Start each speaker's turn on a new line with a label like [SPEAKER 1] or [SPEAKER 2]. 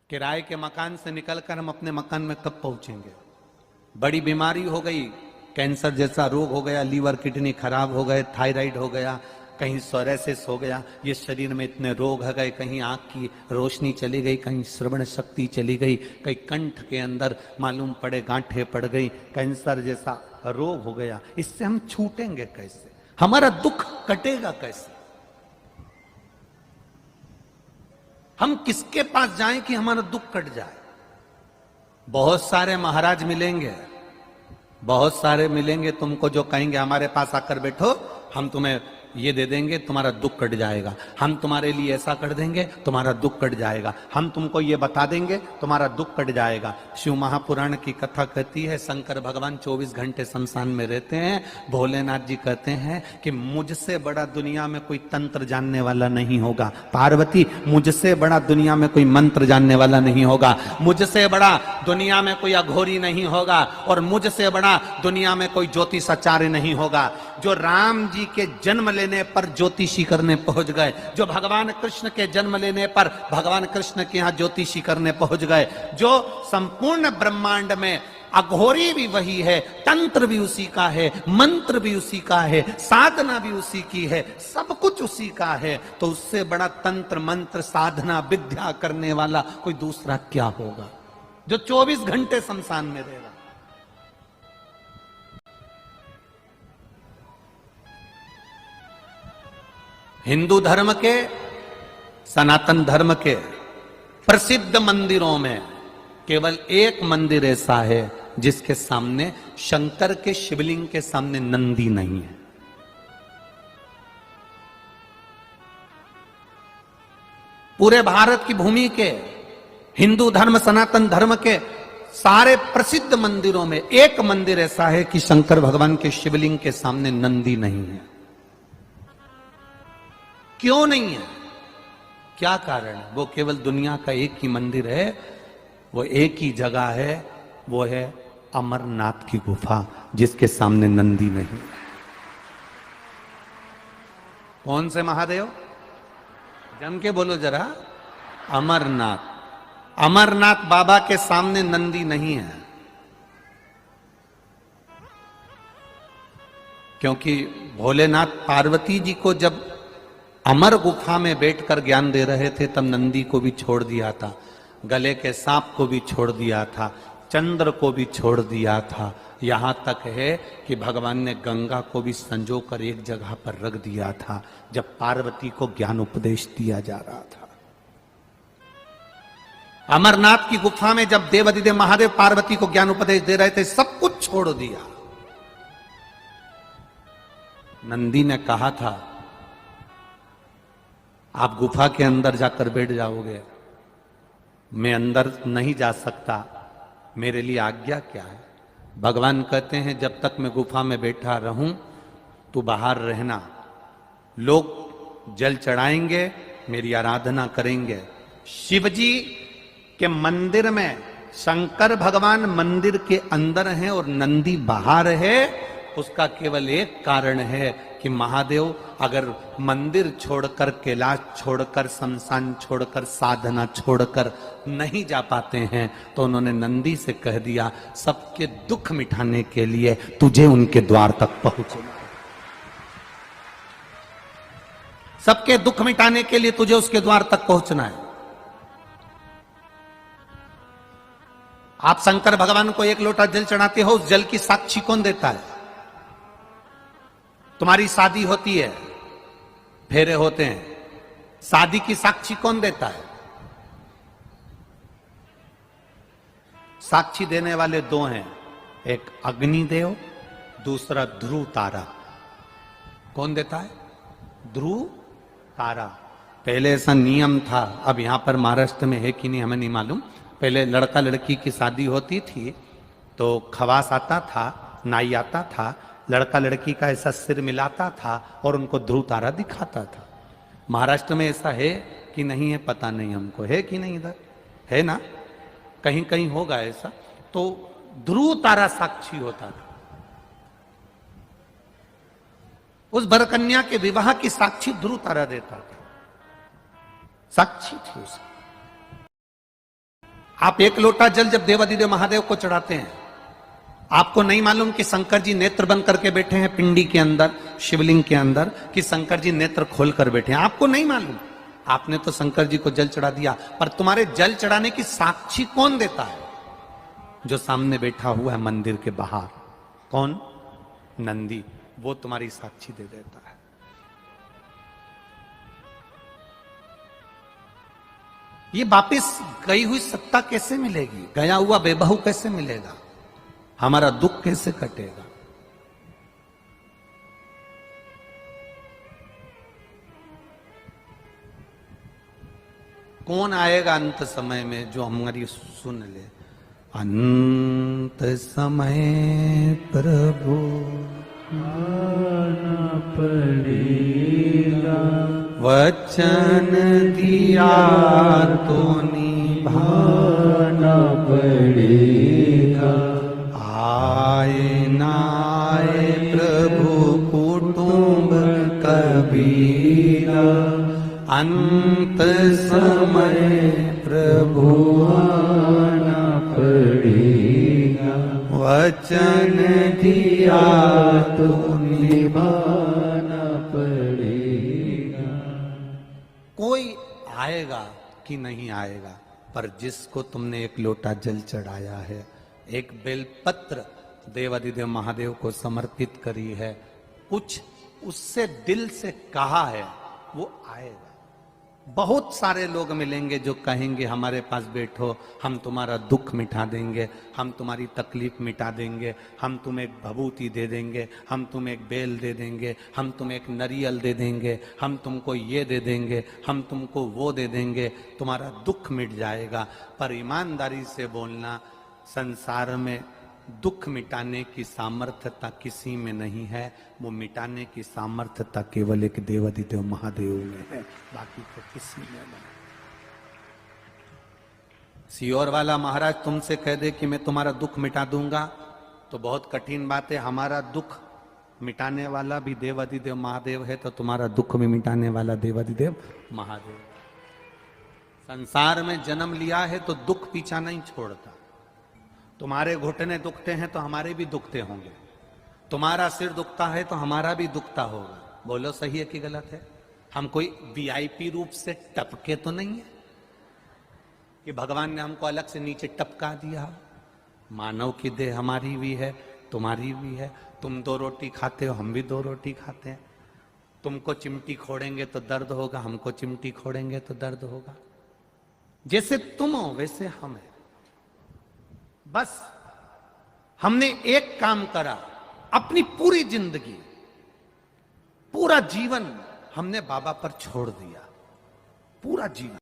[SPEAKER 1] किराए के मकान से निकलकर हम अपने मकान में कब पहुंचेंगे? बड़ी बीमारी हो गई, कैंसर जैसा रोग हो गया, लीवर किडनी खराब हो गए, थायराइड हो गया, कहीं सोरेसिस हो गया, ये शरीर में इतने रोग हो गए, कहीं आंख की रोशनी चली गई, कहीं श्रवण शक्ति चली गई, कहीं कंठ के अंदर मालूम पड़े गांठें पड़ गई, कैंसर जैसा रोग हो गया। इससे हम छूटेंगे कैसे? हमारा दुख कटेगा कैसे? हम किसके पास जाएं कि हमारा दुख कट जाए? बहुत सारे महाराज मिलेंगे, बहुत सारे मिलेंगे तुमको जो कहेंगे हमारे पास आकर बैठो, हम तुम्हें ये दे देंगे, तुम्हारा दुख कट जाएगा, हम तुम्हारे लिए ऐसा कर देंगे, तुम्हारा दुख कट जाएगा, हम तुमको ये बता देंगे, तुम्हारा दुख कट जाएगा। शिव महापुराण की कथा कहती है शंकर भगवान 24 घंटे शमशान में रहते हैं। भोलेनाथ जी कहते हैं कि मुझसे बड़ा दुनिया में कोई तंत्र जानने वाला नहीं होगा। पार्वती, मुझसे बड़ा दुनिया में कोई मंत्र जानने वाला नहीं होगा, मुझसे बड़ा दुनिया में कोई अघोरी नहीं होगा, और मुझसे बड़ा दुनिया में कोई ज्योतिषाचार्य नहीं होगा। जो राम जी के जन्म लेने पर ज्योतिषी करने पहुंच गए, जो भगवान कृष्ण के जन्म लेने पर भगवान कृष्ण के यहां ज्योतिषी करने पहुंच गए, जो संपूर्ण ब्रह्मांड में अघोरी भी वही है, तंत्र भी उसी का है, मंत्र भी उसी का है, साधना भी उसी की है, सब कुछ उसी का है, तो उससे बड़ा तंत्र मंत्र साधना विद्या करने वाला कोई दूसरा क्या होगा, जो 24 घंटे शमशान में रहेगा। हिंदू धर्म के, सनातन धर्म के प्रसिद्ध मंदिरों में केवल एक मंदिर ऐसा है जिसके सामने शंकर के शिवलिंग के सामने नंदी नहीं है। पूरे भारत की भूमि के हिंदू धर्म, सनातन धर्म के सारे प्रसिद्ध मंदिरों में एक मंदिर ऐसा है कि शंकर भगवान के शिवलिंग के सामने नंदी नहीं है। क्यों नहीं है? क्या कारण है? वो केवल दुनिया का एक ही मंदिर है, वो एक ही जगह है, वो है अमरनाथ की गुफा, जिसके सामने नंदी नहीं। कौन से महादेव? जम के बोलो जरा। अमरनाथ। अमरनाथ बाबा के सामने नंदी नहीं है, क्योंकि भोलेनाथ पार्वती जी को जब अमर गुफा में बैठकर ज्ञान दे रहे थे तब नंदी को भी छोड़ दिया था, गले के सांप को भी छोड़ दिया था, चंद्र को भी छोड़ दिया था। यहां तक है कि भगवान ने गंगा को भी संजो कर एक जगह पर रख दिया था जब पार्वती को ज्ञान उपदेश दिया जा रहा था। अमरनाथ की गुफा में जब देवाधिदेव महादेव पार्वती को ज्ञान उपदेश दे रहे थे, सब कुछ छोड़ दिया। नंदी ने कहा था आप गुफा के अंदर जाकर बैठ जाओगे, मैं अंदर नहीं जा सकता, मेरे लिए आज्ञा क्या है? भगवान कहते हैं जब तक मैं गुफा में बैठा रहूं तो बाहर रहना, लोग जल चढ़ाएंगे, मेरी आराधना करेंगे। शिवजी के मंदिर में शंकर भगवान मंदिर के अंदर हैं और नंदी बाहर है। उसका केवल एक कारण है कि महादेव अगर मंदिर छोड़कर, कैलाश छोड़कर, शमशान छोड़कर, साधना छोड़कर नहीं जा पाते हैं तो उन्होंने नंदी से कह दिया सबके दुख मिटाने के लिए तुझे उनके द्वार तक पहुंचना, सबके दुख मिटाने के लिए तुझे उसके द्वार तक पहुंचना है। आप शंकर भगवान को एक लोटा जल चढ़ाते हो, उस जल की साक्षी कौन देता है? तुम्हारी शादी होती है, फेरे होते हैं, शादी की साक्षी कौन देता है? साक्षी देने वाले दो हैं, एक अग्निदेव, दूसरा ध्रुव तारा। कौन देता है? ध्रुव तारा। पहले ऐसा नियम था, अब यहां पर महाराष्ट्र में है कि नहीं हमें नहीं मालूम। पहले लड़का लड़की की शादी होती थी तो खवास आता था, नाई आता था, लड़का लड़की का ऐसा सिर मिलाता था और उनको ध्रुव तारा दिखाता था। महाराष्ट्र में ऐसा है कि नहीं है पता नहीं हमको, है कि नहीं? इधर है ना, कहीं कहीं होगा ऐसा। तो ध्रुव तारा साक्षी होता था। उस भरकन्या के विवाह की साक्षी ध्रुव तारा देता था, साक्षी थी उसकी। आप एक लोटा जल जब देवाधिदेव महादेव को चढ़ाते हैं, आपको नहीं मालूम कि शंकर जी नेत्र बंद करके बैठे हैं पिंडी के अंदर, शिवलिंग के अंदर, कि शंकर जी नेत्र खोल कर बैठे हैं, आपको नहीं मालूम। आपने तो शंकर जी को जल चढ़ा दिया, पर तुम्हारे जल चढ़ाने की साक्षी कौन देता है? जो सामने बैठा हुआ है मंदिर के बाहर। कौन? नंदी। वो तुम्हारी साक्षी दे देता है। ये वापिस गई हुई सत्ता कैसे मिलेगी? गया हुआ बेबहू कैसे मिलेगा? हमारा दुख कैसे कटेगा? कौन आएगा अंत समय में जो हमारी सुन ले? अंत समय प्रभु आना पड़ेगा, वचन दिया तो निभाना पड़ेगा। आए ना आए प्रभु कुटुंब कबीरा, अंत समय प्रभु आना पड़ेगा, वचन दिया तो निभाना पड़ेगा। कोई आएगा कि नहीं आएगा, पर जिसको तुमने एक लोटा जल चढ़ाया है, एक बेलपत्र देवाधिदेव महादेव को समर्पित करी है, कुछ उससे दिल से कहा है, वो आएगा। बहुत सारे लोग मिलेंगे जो कहेंगे हमारे पास बैठो, हम तुम्हारा दुख मिटा देंगे, हम तुम्हारी तकलीफ मिटा देंगे, हम तुम्हें एक भभूति दे देंगे, हम तुम्हें एक बेल दे देंगे, हम तुम्हें एक नरियल दे देंगे, हम तुमको ये दे देंगे, हम तुमको वो दे देंगे, तुम्हारा दुख मिट जाएगा। पर ईमानदारी से बोलना, संसार में दुख मिटाने की सामर्थ्यता किसी में नहीं है, वो मिटाने की सामर्थ्यता केवल एक देवाधिदेव महादेव में है, बाकी तो किसी में नहीं। सियोर वाला महाराज तुमसे कह दे कि मैं तुम्हारा दुख मिटा दूंगा, तो बहुत कठिन बात है। हमारा दुख मिटाने वाला भी देवाधिदेव महादेव है, तो तुम्हारा दुख भी मिटाने वाला देवाधिदेव महादेव। संसार में जन्म लिया है तो दुख पीछा नहीं छोड़ता। तुम्हारे घुटने दुखते हैं तो हमारे भी दुखते होंगे, तुम्हारा सिर दुखता है तो हमारा भी दुखता होगा। बोलो सही है कि गलत है? हम कोई वीआईपी रूप से टपके तो नहीं है कि भगवान ने हमको अलग से नीचे टपका दिया। मानव की देह हमारी भी है, तुम्हारी भी है। तुम 2 रोटी खाते हो, हम भी 2 रोटी खाते हैं। तुमको चिमटी खोड़ेंगे तो दर्द होगा, हमको चिमटी खोड़ेंगे तो दर्द होगा। जैसे तुम हो वैसे हम हैं। बस हमने एक काम करा, अपनी पूरी जिंदगी, पूरा जीवन हमने बाबा पर छोड़ दिया, पूरा जीवन।